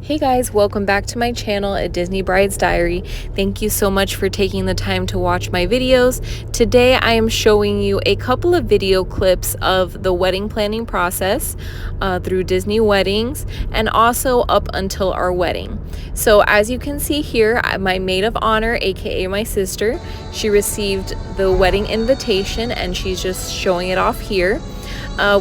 Hey guys, welcome back to my channel at Disney Bride's Diary. Thank you so much for taking the time to watch my videos. Today I am showing you a couple of video clips of the wedding planning process through Disney Weddings and also up until our wedding. So as you can see here, my maid of honor, aka my sister, she received the wedding invitation and she's just showing it off here.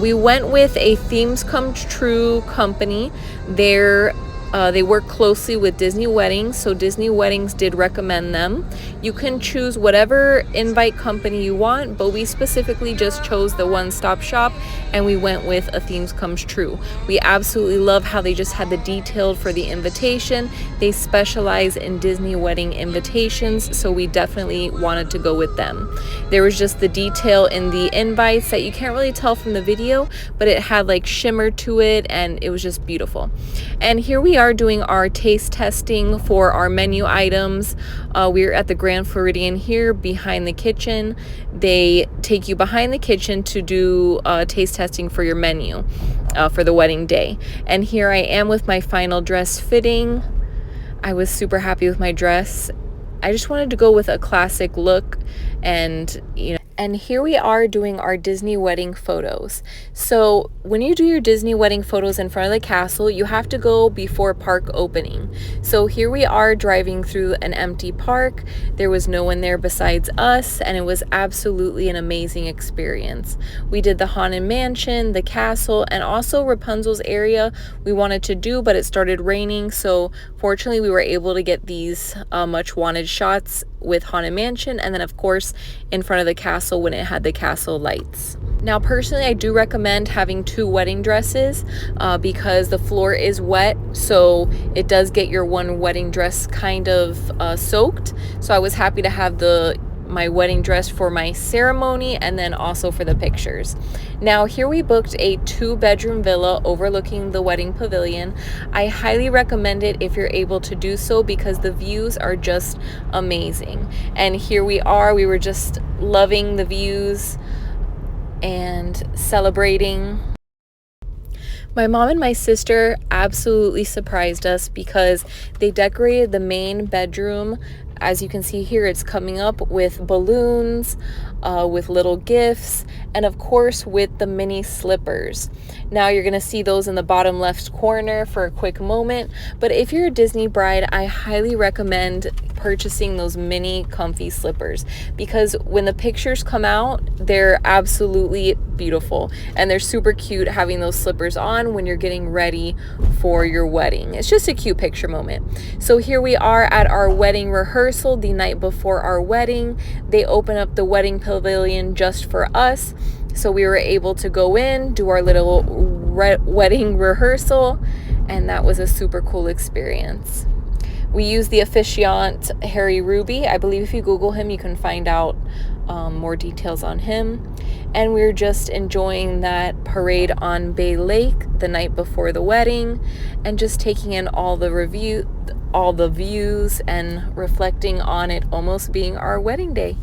We went with a Themes Come True company. They work closely with Disney Weddings, so Disney Weddings did recommend them. You can choose whatever invite company you want, but we specifically just chose the one-stop shop and we went with a Themes Comes True. We absolutely love how they just had the detail for the invitation. They specialize in Disney wedding invitations, so we definitely wanted to go with them. There was just the detail in the invites that you can't really tell from the video, but it had like shimmer to it and it was just beautiful. And here we are doing our taste testing for our menu items. We're at the Grand Floridian here behind the kitchen. They take you behind the kitchen to do taste testing for your menu for the wedding day. And here I am with my final dress fitting. I was super happy with my dress. I just wanted to go with a classic look, and and here we are doing our Disney wedding photos. So when you do your Disney wedding photos in front of the castle, you have to go before park opening. So here we are driving through an empty park. There was no one there besides us, and it was absolutely an amazing experience. We did the Haunted Mansion, the castle, and also Rapunzel's area we wanted to do, but it started raining. So fortunately we were able to get these much wanted shots with Haunted Mansion, and then of course in front of the castle when it had the castle lights. Now personally I do recommend having two wedding dresses because the floor is wet, so it does get your one wedding dress kind of soaked. So I was happy to have my wedding dress for my ceremony and then also for the pictures. Now here we booked a 2-bedroom villa overlooking the wedding pavilion. I highly recommend it if you're able to do so because the views are just amazing. And here we were just loving the views and celebrating. My mom and my sister absolutely surprised us because they decorated the main bedroom. As you can see here, it's coming up with balloons, with little gifts, and of course with the mini slippers. Now you're gonna see those in the bottom left corner for a quick moment, but if you're a Disney bride, I highly recommend purchasing those mini comfy slippers because when the pictures come out, they're absolutely beautiful and they're super cute having those slippers on when you're getting ready for your wedding. It's just a cute picture moment. So here we are at our wedding rehearsal the night before our wedding. They open up the wedding pavilion just for us, so we were able to go in, do our little wedding rehearsal, and that was a super cool experience. We used the officiant Harry Ruby. I believe if you Google him, you can find out more details on him. And we were just enjoying that parade on Bay Lake the night before the wedding and just taking in all the views and reflecting on it almost being our wedding day.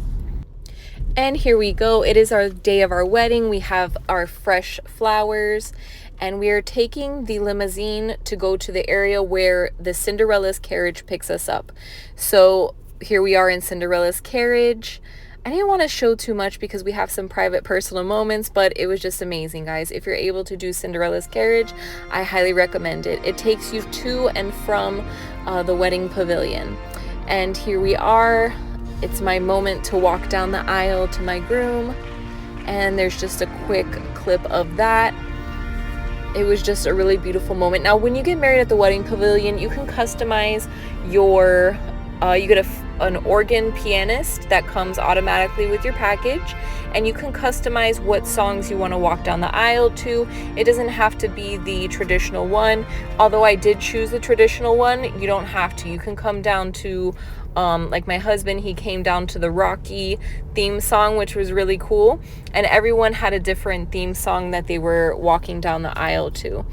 And here we go. It is our day of our wedding. We have our fresh flowers and we are taking the limousine to go to the area where the Cinderella's carriage picks us up. So here we are in Cinderella's carriage. I didn't want to show too much because we have some private personal moments, but it was just amazing, guys. If you're able to do Cinderella's carriage, I highly recommend it. It takes you to and from the wedding pavilion. And here we are. It's my moment to walk down the aisle to my groom, and there's just a quick clip of that. It was just a really beautiful moment. Now, when you get married at the wedding pavilion, you can customize your, you get an organ pianist that comes automatically with your package, and you can customize what songs you want to walk down the aisle to. It doesn't have to be the traditional one. Although I did choose the traditional one, you don't have to. You can come down to like my husband, he came down to the Rocky theme song, which was really cool, and everyone had a different theme song that they were walking down the aisle to.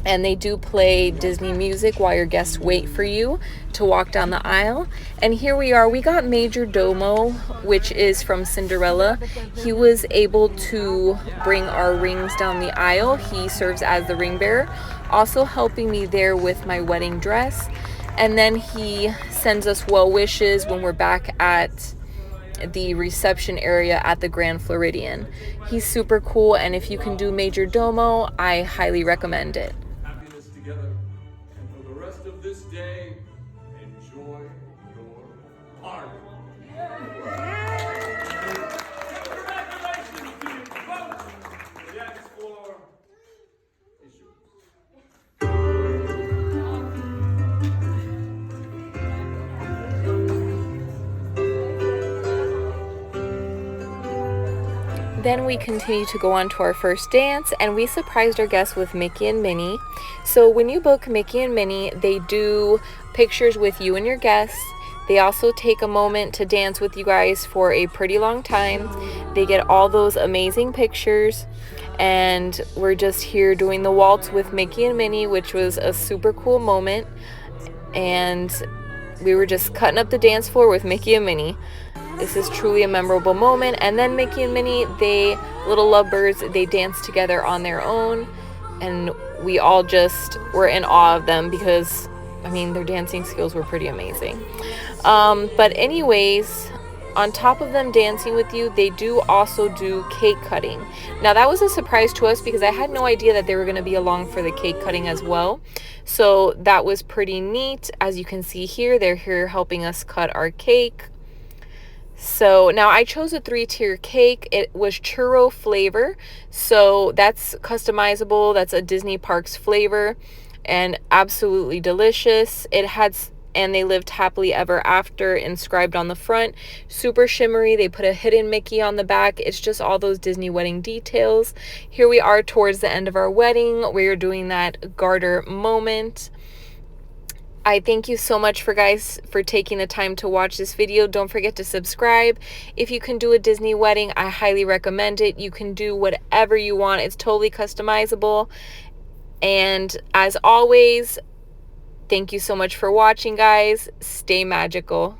And they do play Disney music while your guests wait for you to walk down the aisle. And here we are. We got Major Domo, which is from Cinderella. He was able to bring our rings down the aisle. He serves as the ring bearer. also helping me there with my wedding dress. And then he sends us well wishes when we're back at the reception area at the Grand Floridian. He's super cool, and if you can do Major Domo, I highly recommend it. Happiness together, and for the rest of this day, enjoy your party. Congratulations to you both. That's for Then we continue to go on to our first dance, and we surprised our guests with Mickey and Minnie. So when you book Mickey and Minnie, they do pictures with you and your guests. They also take a moment to dance with you guys for a pretty long time. They get all those amazing pictures, and we're just here doing the waltz with Mickey and Minnie, which was a super cool moment. And we were just cutting up the dance floor with Mickey and Minnie. This is truly a memorable moment. And then Mickey and Minnie, they, little lovebirds, they dance together on their own. And we all just were in awe of them because, I mean, their dancing skills were pretty amazing. But anyways, on top of them dancing with you, they do also do cake cutting. Now, that was a surprise to us because I had no idea that they were going to be along for the cake cutting as well. So that was pretty neat. As you can see here, they're here helping us cut our cake. So now I chose a 3-tier cake. It was churro flavor, so that's customizable. That's a Disney Parks flavor and absolutely delicious. It had, and they lived happily ever after inscribed on the front. Super shimmery. They put a hidden Mickey on the back. It's just all those Disney wedding details. Here we are towards the end of our wedding. We're doing that garter moment. I thank you so much for taking the time to watch this video. Don't forget to subscribe. If you can do a Disney wedding, I highly recommend it. You can do whatever you want. It's totally customizable. And as always, thank you so much for watching, guys. Stay magical.